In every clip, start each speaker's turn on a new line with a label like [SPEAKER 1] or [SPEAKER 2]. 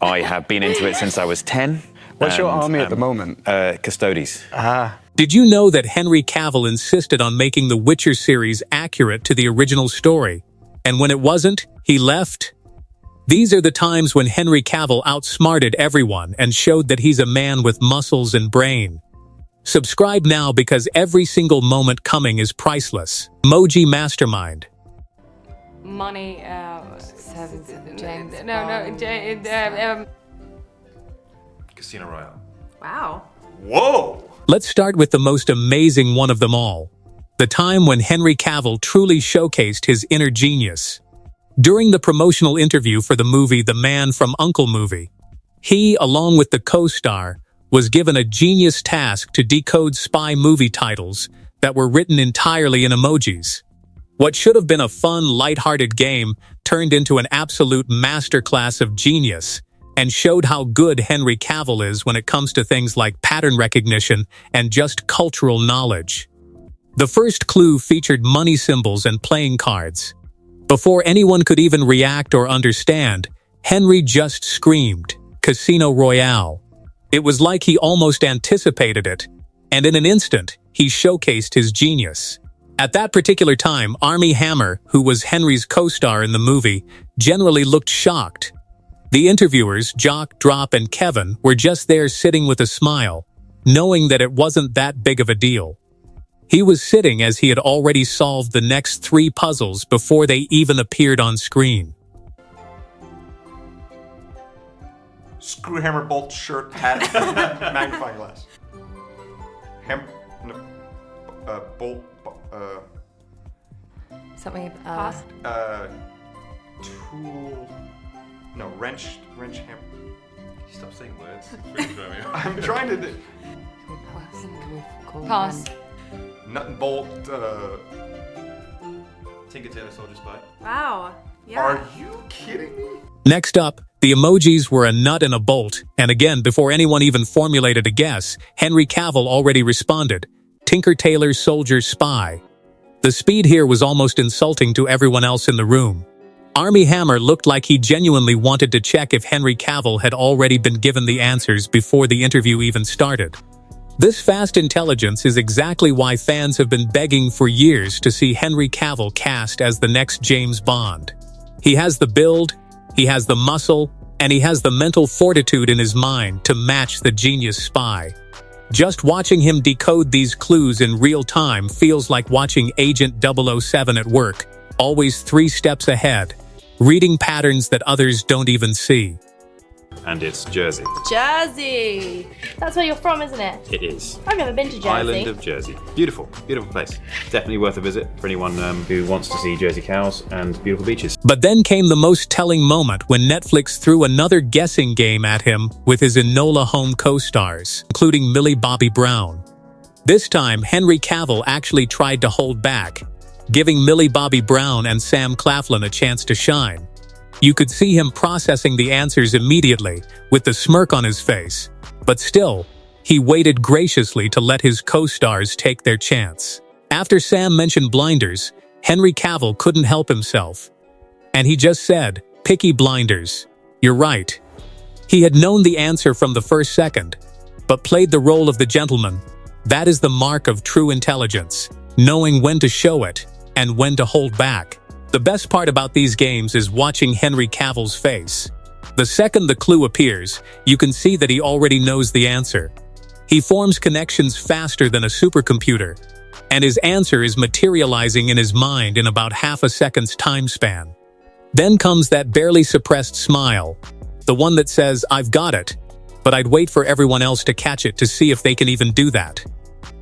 [SPEAKER 1] I have been into it since I was 10.
[SPEAKER 2] What's your army at the moment?
[SPEAKER 1] Custodes.
[SPEAKER 3] Did you know that Henry Cavill insisted on making the Witcher series accurate to the original story? And when it wasn't, he left? These are the times when Henry Cavill outsmarted everyone and showed that he's a man with muscles and brain. Subscribe now because every single moment coming is priceless. Emoji Mastermind.
[SPEAKER 4] Money,
[SPEAKER 5] James
[SPEAKER 6] Casino Royale.
[SPEAKER 5] Wow.
[SPEAKER 6] Whoa!
[SPEAKER 3] Let's start with the most amazing one of them all. The time when Henry Cavill truly showcased his inner genius. During the promotional interview for the movie The Man from U.N.C.L.E. movie, he, along with the co-star, was given a genius task to decode spy movie titles that were written entirely in emojis. What should have been a fun, lighthearted game turned into an absolute masterclass of genius and showed how good Henry Cavill is when it comes to things like pattern recognition and just cultural knowledge. The first clue featured money symbols and playing cards. Before anyone could even react or understand, Henry just screamed, "Casino Royale." It was like he almost anticipated it, and in an instant, he showcased his genius. At that particular time, Armie Hammer, who was Henry's co-star in the movie, generally looked shocked. The interviewers, Jock, Drop, and Kevin, were just there sitting with a smile, knowing that it wasn't that big of a deal. He was sitting as he had already solved the next 3 puzzles before they even appeared on screen.
[SPEAKER 6] Screw hammer, bolt, shirt, hat, magnifying glass. Bolt,
[SPEAKER 5] Something,
[SPEAKER 6] tool, no, wrench, hammer.
[SPEAKER 7] Stop saying words. It's really throwing me off.
[SPEAKER 6] I'm trying to do.
[SPEAKER 4] Pass.
[SPEAKER 6] Nut and bolt,
[SPEAKER 7] Tinker Tailor Soldier Spy.
[SPEAKER 5] wow. Yeah.
[SPEAKER 6] Are you kidding me?
[SPEAKER 3] Next up, the emojis were a nut and a bolt, and again, before anyone even formulated a guess, Henry Cavill already responded, "Tinker Tailor Soldier Spy." The speed here was almost insulting to everyone else in the room. Armie Hammer looked like he genuinely wanted to check if Henry Cavill had already been given the answers before the interview even started. This fast intelligence is exactly why fans have been begging for years to see Henry Cavill cast as the next James Bond. He has the build, he has the muscle, and he has the mental fortitude in his mind to match the genius spy. Just watching him decode these clues in real time feels like watching Agent 007 at work, always 3 steps ahead, reading patterns that others don't even see.
[SPEAKER 7] And it's Jersey.
[SPEAKER 8] Jersey! That's where you're from, isn't it?
[SPEAKER 7] It is.
[SPEAKER 8] I've never been to Jersey.
[SPEAKER 7] Island of Jersey. Beautiful, beautiful place. Definitely worth a visit for anyone who wants to see Jersey cows and beautiful beaches.
[SPEAKER 3] But then came the most telling moment when Netflix threw another guessing game at him with his Enola Holmes co-stars, including Millie Bobby Brown. This time, Henry Cavill actually tried to hold back, giving Millie Bobby Brown and Sam Claflin a chance to shine. You could see him processing the answers immediately, with the smirk on his face. But still, he waited graciously to let his co-stars take their chance. After Sam mentioned blinders, Henry Cavill couldn't help himself. And he just said, "Picky blinders. You're right." He had known the answer from the first second, but played the role of the gentleman. That is the mark of true intelligence, knowing when to show it and when to hold back. The best part about these games is watching Henry Cavill's face. The second the clue appears, you can see that he already knows the answer. He forms connections faster than a supercomputer, and his answer is materializing in his mind in about half a second's time span. Then comes that barely suppressed smile, the one that says, "I've got it," but I'd wait for everyone else to catch it to see if they can even do that.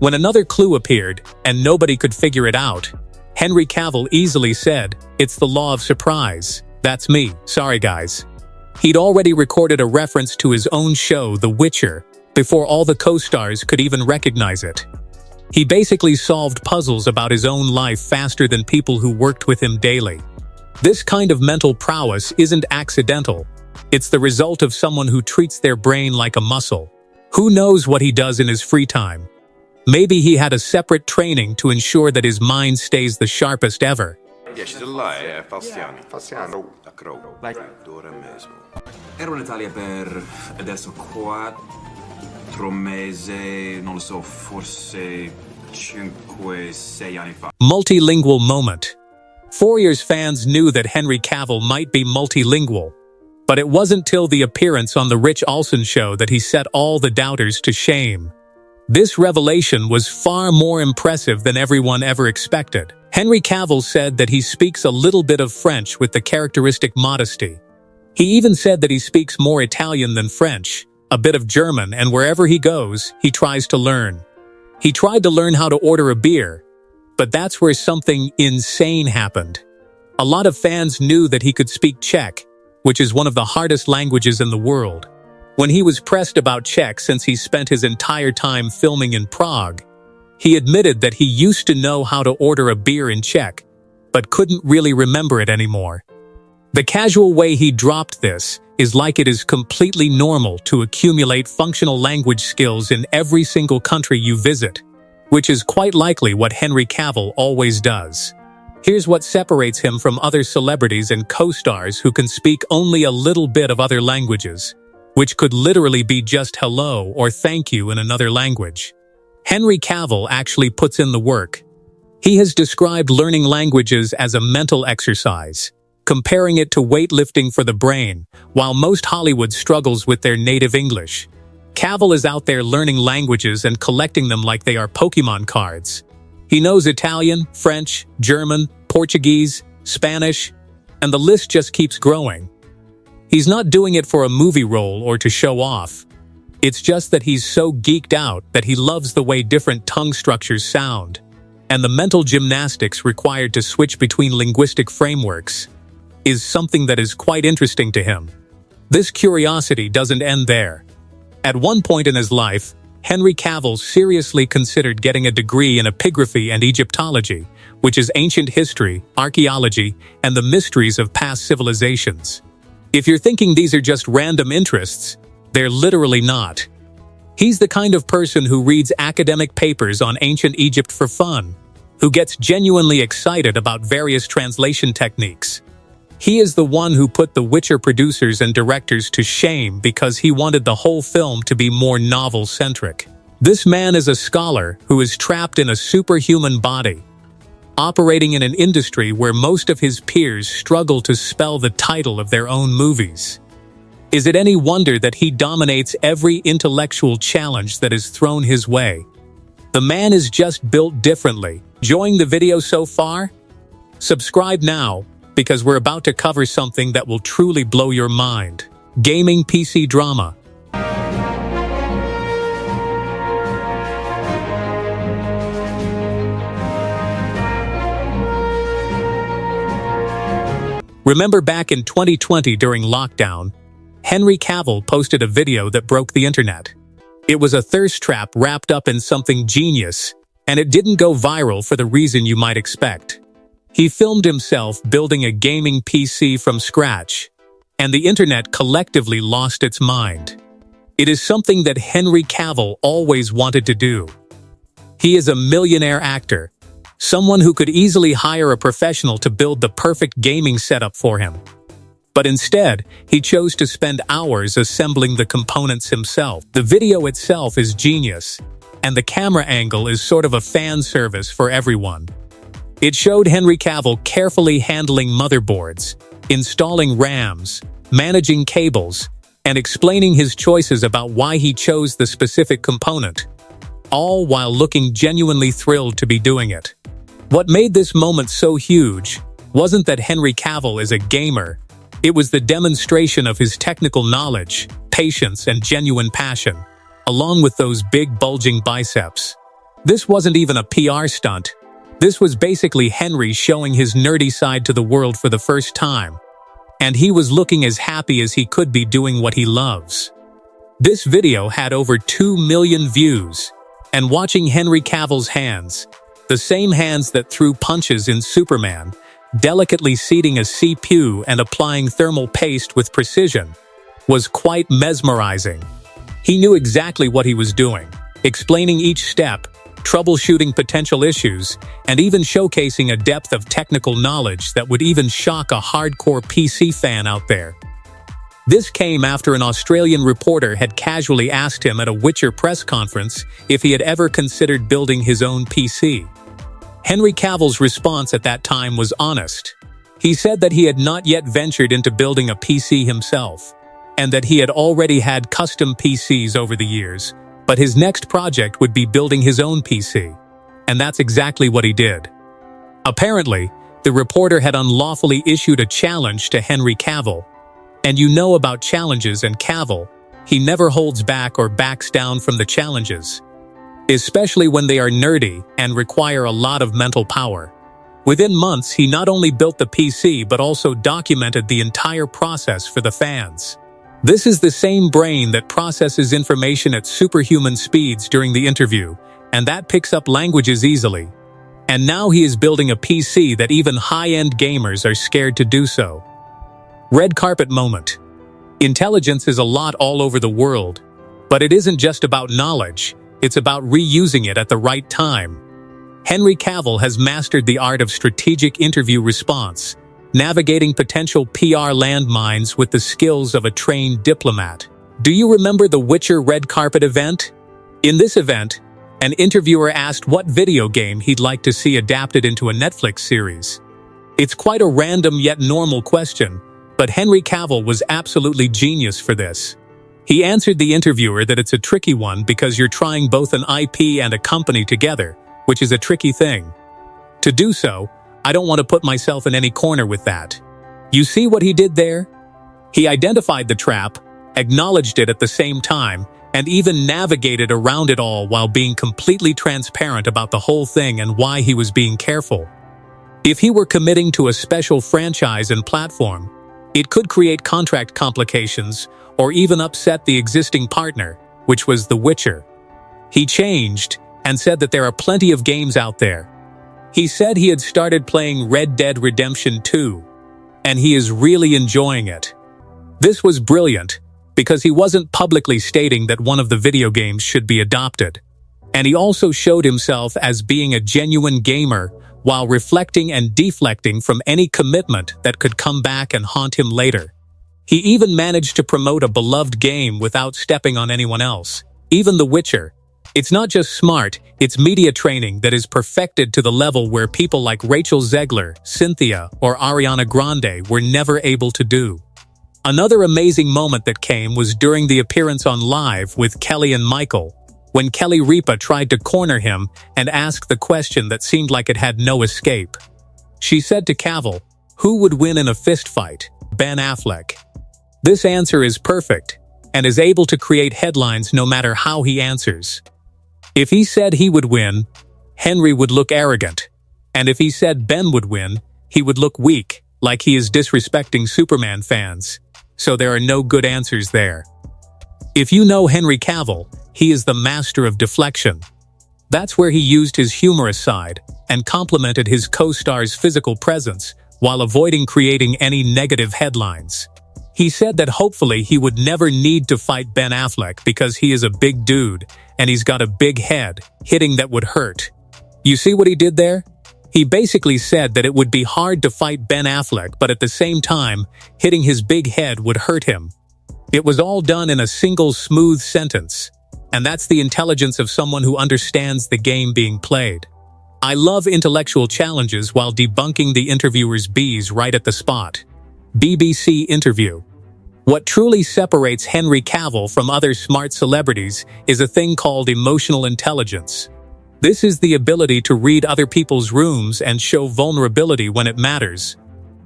[SPEAKER 3] When another clue appeared, and nobody could figure it out, Henry Cavill easily said, "It's the law of surprise. That's me. Sorry, guys." He'd already recorded a reference to his own show, The Witcher, before all the co-stars could even recognize it. He basically solved puzzles about his own life faster than people who worked with him daily. This kind of mental prowess isn't accidental. It's the result of someone who treats their brain like a muscle. Who knows what he does in his free time? Maybe he had a separate training to ensure that his mind stays the sharpest ever.
[SPEAKER 9] Falciano. Falciano. Like Dora mesmo. Ero in Italia per adesso 4 mesi, non lo so, forse 5-6 anni fa.
[SPEAKER 3] Multilingual moment. Fourier's fans knew that Henry Cavill might be multilingual, but it wasn't till the appearance on The Rich Olsen Show that he set all the doubters to shame. This revelation was far more impressive than everyone ever expected. Henry Cavill said that he speaks a little bit of French with the characteristic modesty. He even said that he speaks more Italian than French, a bit of German, and wherever he goes, he tries to learn. He tried to learn how to order a beer, but that's where something insane happened. A lot of fans knew that he could speak Czech, which is one of the hardest languages in the world. When he was pressed about Czech since he spent his entire time filming in Prague, he admitted that he used to know how to order a beer in Czech, but couldn't really remember it anymore. The casual way he dropped this is like it is completely normal to accumulate functional language skills in every single country you visit, which is quite likely what Henry Cavill always does. Here's what separates him from other celebrities and co-stars who can speak only a little bit of other languages, which could literally be just hello or thank you in another language. Henry Cavill actually puts in the work. He has described learning languages as a mental exercise, comparing it to weightlifting for the brain, while most Hollywood struggles with their native English. Cavill is out there learning languages and collecting them like they are Pokemon cards. He knows Italian, French, German, Portuguese, Spanish, and the list just keeps growing. He's not doing it for a movie role or to show off. It's just that he's so geeked out that he loves the way different tongue structures sound, and the mental gymnastics required to switch between linguistic frameworks is something that is quite interesting to him. This curiosity doesn't end there. At one point in his life, Henry Cavill seriously considered getting a degree in epigraphy and Egyptology, which is ancient history, archaeology, and the mysteries of past civilizations. If you're thinking these are just random interests, they're literally not. He's the kind of person who reads academic papers on ancient Egypt for fun, who gets genuinely excited about various translation techniques. He is the one who put The Witcher producers and directors to shame because he wanted the whole film to be more novel-centric. This man is a scholar who is trapped in a superhuman body, operating in an industry where most of his peers struggle to spell the title of their own movies. Is it any wonder that he dominates every intellectual challenge that is thrown his way? The man is just built differently. Enjoying the video so far? Subscribe now, because we're about to cover something that will truly blow your mind. Gaming PC drama. Remember back in 2020 during lockdown, Henry Cavill posted a video that broke the internet. It was a thirst trap wrapped up in something genius, and it didn't go viral for the reason you might expect. He filmed himself building a gaming PC from scratch, and the internet collectively lost its mind. It is something that Henry Cavill always wanted to do. He is a millionaire actor, someone who could easily hire a professional to build the perfect gaming setup for him. But instead, he chose to spend hours assembling the components himself. The video itself is genius, and the camera angle is sort of a fan service for everyone. It showed Henry Cavill carefully handling motherboards, installing RAMs, managing cables, and explaining his choices about why he chose the specific component, all while looking genuinely thrilled to be doing it. What made this moment so huge wasn't that Henry Cavill is a gamer. It was the demonstration of his technical knowledge, patience, and genuine passion, along with those big bulging biceps. This wasn't even a PR stunt. This was basically Henry showing his nerdy side to the world for the first time, and he was looking as happy as he could be doing what he loves. This video had over 2 million views, and watching Henry Cavill's hands, the same hands that threw punches in Superman, delicately seating a CPU and applying thermal paste with precision, was quite mesmerizing. He knew exactly what he was doing, explaining each step, troubleshooting potential issues, and even showcasing a depth of technical knowledge that would even shock a hardcore PC fan out there. This came after an Australian reporter had casually asked him at a Witcher press conference if he had ever considered building his own PC. Henry Cavill's response at that time was honest. He said that he had not yet ventured into building a PC himself, and that he had already had custom PCs over the years, but his next project would be building his own PC. And that's exactly what he did. Apparently, the reporter had unlawfully issued a challenge to Henry Cavill. And you know about challenges and Cavill, he never holds back or backs down from the challenges, especially when they are nerdy and require a lot of mental power. Within months, he not only built the PC but also documented the entire process for the fans. This is the same brain that processes information at superhuman speeds during the interview, and that picks up languages easily. And now he is building a PC that even high-end gamers are scared to do so. Red carpet moment. Intelligence is a lot all over the world, but it isn't just about knowledge, it's about reusing it at the right time. Henry Cavill has mastered the art of strategic interview response, navigating potential PR landmines with the skills of a trained diplomat. Do you remember the Witcher red carpet event? In this event, an interviewer asked what video game he'd like to see adapted into a Netflix series. It's quite a random yet normal question, but Henry Cavill was absolutely genius for this. He answered the interviewer that it's a tricky one because you're trying both an IP and a company together, which is a tricky thing. To do so, I don't want to put myself in any corner with that. You see what he did there? He identified the trap, acknowledged it at the same time, and even navigated around it all while being completely transparent about the whole thing and why he was being careful. If he were committing to a special franchise and platform, it could create contract complications or even upset the existing partner, which was The Witcher. He changed and said that there are plenty of games out there. He said he had started playing Red Dead Redemption 2, and he is really enjoying it. This was brilliant, because he wasn't publicly stating that one of the video games should be adopted. And he also showed himself as being a genuine gamer while reflecting and deflecting from any commitment that could come back and haunt him later. He even managed to promote a beloved game without stepping on anyone else, even The Witcher. It's not just smart, it's media training that is perfected to the level where people like Rachel Zegler, Cynthia, or Ariana Grande were never able to do. Another amazing moment that came was during the appearance on Live with Kelly and Michael, when Kelly Ripa tried to corner him and ask the question that seemed like it had no escape. She said to Cavill, "Who would win in a fist fight, Ben Affleck?" This answer is perfect, and is able to create headlines no matter how he answers. If he said he would win, Henry would look arrogant, and if he said Ben would win, he would look weak, like he is disrespecting Superman fans. So there are no good answers there. If you know Henry Cavill, he is the master of deflection. That's where he used his humorous side and complemented his co-star's physical presence while avoiding creating any negative headlines. He said that hopefully he would never need to fight Ben Affleck because he is a big dude and he's got a big head, hitting that would hurt. You see what he did there? He basically said that it would be hard to fight Ben Affleck, but at the same time, hitting his big head would hurt him. It was all done in a single smooth sentence, and that's the intelligence of someone who understands the game being played. I love intellectual challenges while debunking the interviewer's B's right at the spot. BBC interview. What truly separates Henry Cavill from other smart celebrities is a thing called emotional intelligence. This is the ability to read other people's rooms and show vulnerability when it matters,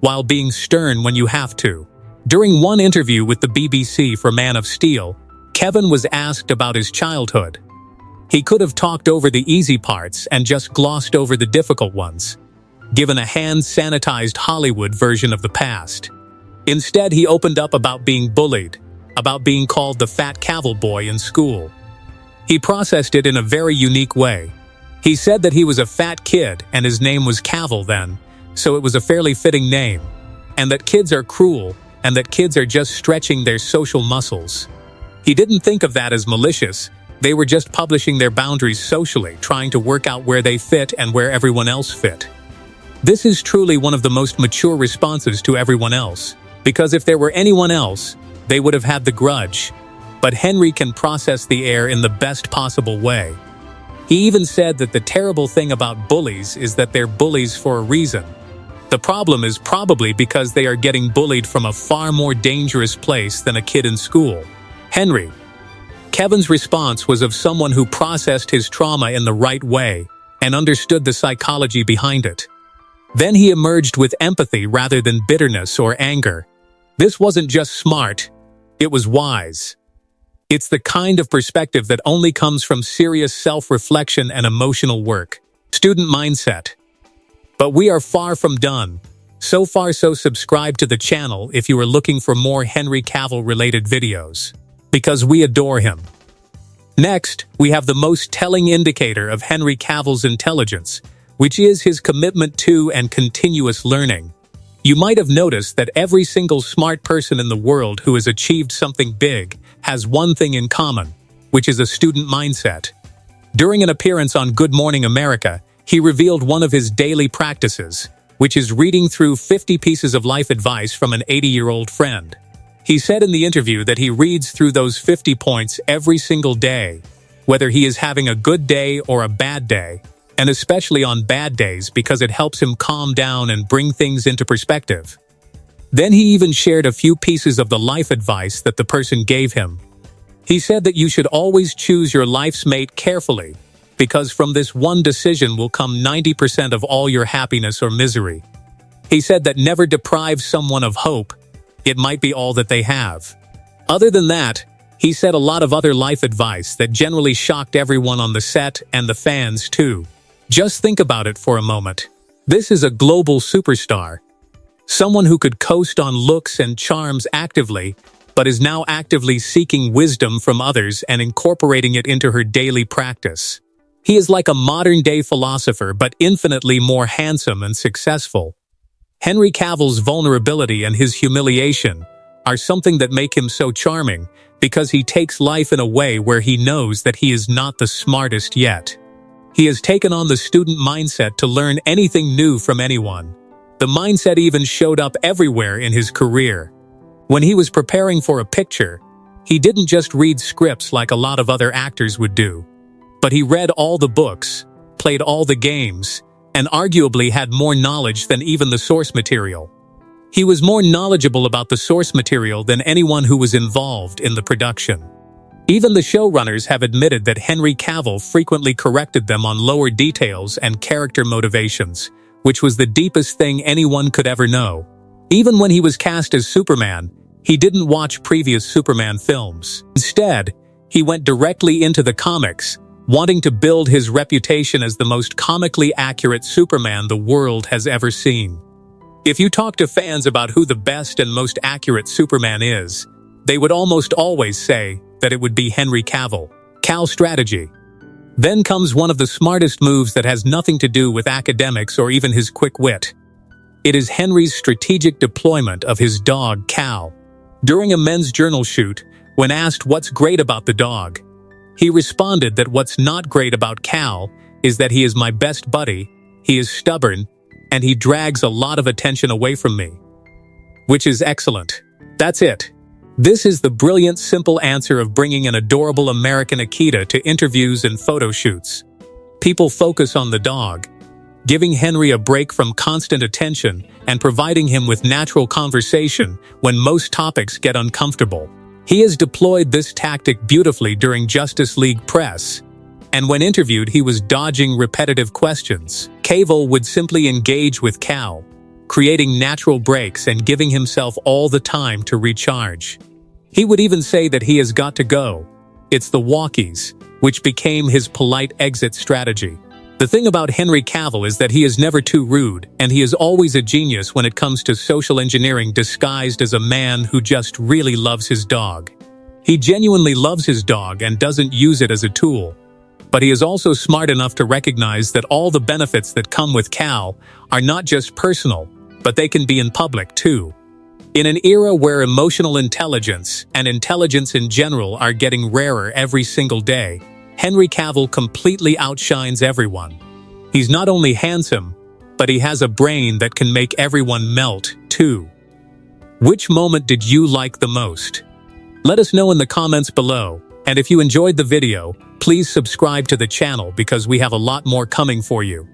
[SPEAKER 3] while being stern when you have to. During one interview with the BBC for Man of Steel, Kevin was asked about his childhood. He could have talked over the easy parts and just glossed over the difficult ones, given a hand-sanitized Hollywood version of the past. Instead, he opened up about being bullied, about being called the fat Cavill boy in school. He processed it in a very unique way. He said that he was a fat kid and his name was Cavill then, so it was a fairly fitting name, and that kids are cruel and that kids are just stretching their social muscles. He didn't think of that as malicious. They were just publishing their boundaries socially, trying to work out where they fit and where everyone else fit. This is truly one of the most mature responses to everyone else, because if there were anyone else, they would have had the grudge. But Henry can process the air in the best possible way. He even said that the terrible thing about bullies is that they're bullies for a reason. The problem is probably because they are getting bullied from a far more dangerous place than a kid in school. Henry. Kevin's response was of someone who processed his trauma in the right way and understood the psychology behind it. Then he emerged with empathy rather than bitterness or anger. This wasn't just smart, it was wise. It's the kind of perspective that only comes from serious self-reflection and emotional work. Student mindset. But we are far from done. So far, so subscribe to the channel if you are looking for more Henry Cavill-related videos, because we adore him. Next, we have the most telling indicator of Henry Cavill's intelligence, which is his commitment to and continuous learning. You might have noticed that every single smart person in the world who has achieved something big has one thing in common, which is a student mindset. During an appearance on Good Morning America, he revealed one of his daily practices, which is reading through 50 pieces of life advice from an 80-year-old friend. He said in the interview that he reads through those 50 points every single day, whether he is having a good day or a bad day, and especially on bad days because it helps him calm down and bring things into perspective. Then he even shared a few pieces of the life advice that the person gave him. He said that you should always choose your life's mate carefully, because from this one decision will come 90% of all your happiness or misery. He said that never deprive someone of hope. It might be all that they have. Other than that, he said a lot of other life advice that generally shocked everyone on the set and the fans too. Just think about it for a moment. This is a global superstar. Someone who could coast on looks and charms actively, but is now actively seeking wisdom from others and incorporating it into her daily practice. He is like a modern-day philosopher, but infinitely more handsome and successful. Henry Cavill's vulnerability and his humiliation are something that make him so charming, because he takes life in a way where he knows that he is not the smartest yet. He has taken on the student mindset to learn anything new from anyone. The mindset even showed up everywhere in his career. When he was preparing for a picture, he didn't just read scripts like a lot of other actors would do, but he read all the books, played all the games, and arguably had more knowledge than even the source material. He was more knowledgeable about the source material than anyone who was involved in the production. Even the showrunners have admitted that Henry Cavill frequently corrected them on lower details and character motivations, which was the deepest thing anyone could ever know. Even when he was cast as Superman, he didn't watch previous Superman films. Instead, he went directly into the comics, wanting to build his reputation as the most comically accurate Superman the world has ever seen. If you talk to fans about who the best and most accurate Superman is, they would almost always say that it would be Henry Cavill. Cal strategy. Then comes one of the smartest moves that has nothing to do with academics or even his quick wit. It is Henry's strategic deployment of his dog, Cal. During a men's journal shoot, when asked what's great about the dog, he responded that what's not great about Cal is that he is my best buddy, he is stubborn, and he drags a lot of attention away from me. Which is excellent. That's it. This is the brilliant, simple answer of bringing an adorable American Akita to interviews and photo shoots. People focus on the dog, giving Henry a break from constant attention and providing him with natural conversation when most topics get uncomfortable. He has deployed this tactic beautifully during Justice League press, and when interviewed he was dodging repetitive questions. Cavill would simply engage with Cal, creating natural breaks and giving himself all the time to recharge. He would even say that he has got to go. It's the walkies, which became his polite exit strategy. The thing about Henry Cavill is that he is never too rude, and he is always a genius when it comes to social engineering disguised as a man who just really loves his dog. He genuinely loves his dog and doesn't use it as a tool. But he is also smart enough to recognize that all the benefits that come with Cal are not just personal, but they can be in public too. In an era where emotional intelligence and intelligence in general are getting rarer every single day, Henry Cavill completely outshines everyone. He's not only handsome, but he has a brain that can make everyone melt too. Which moment did you like the most? Let us know in the comments below. And if you enjoyed the video, please subscribe to the channel because we have a lot more coming for you.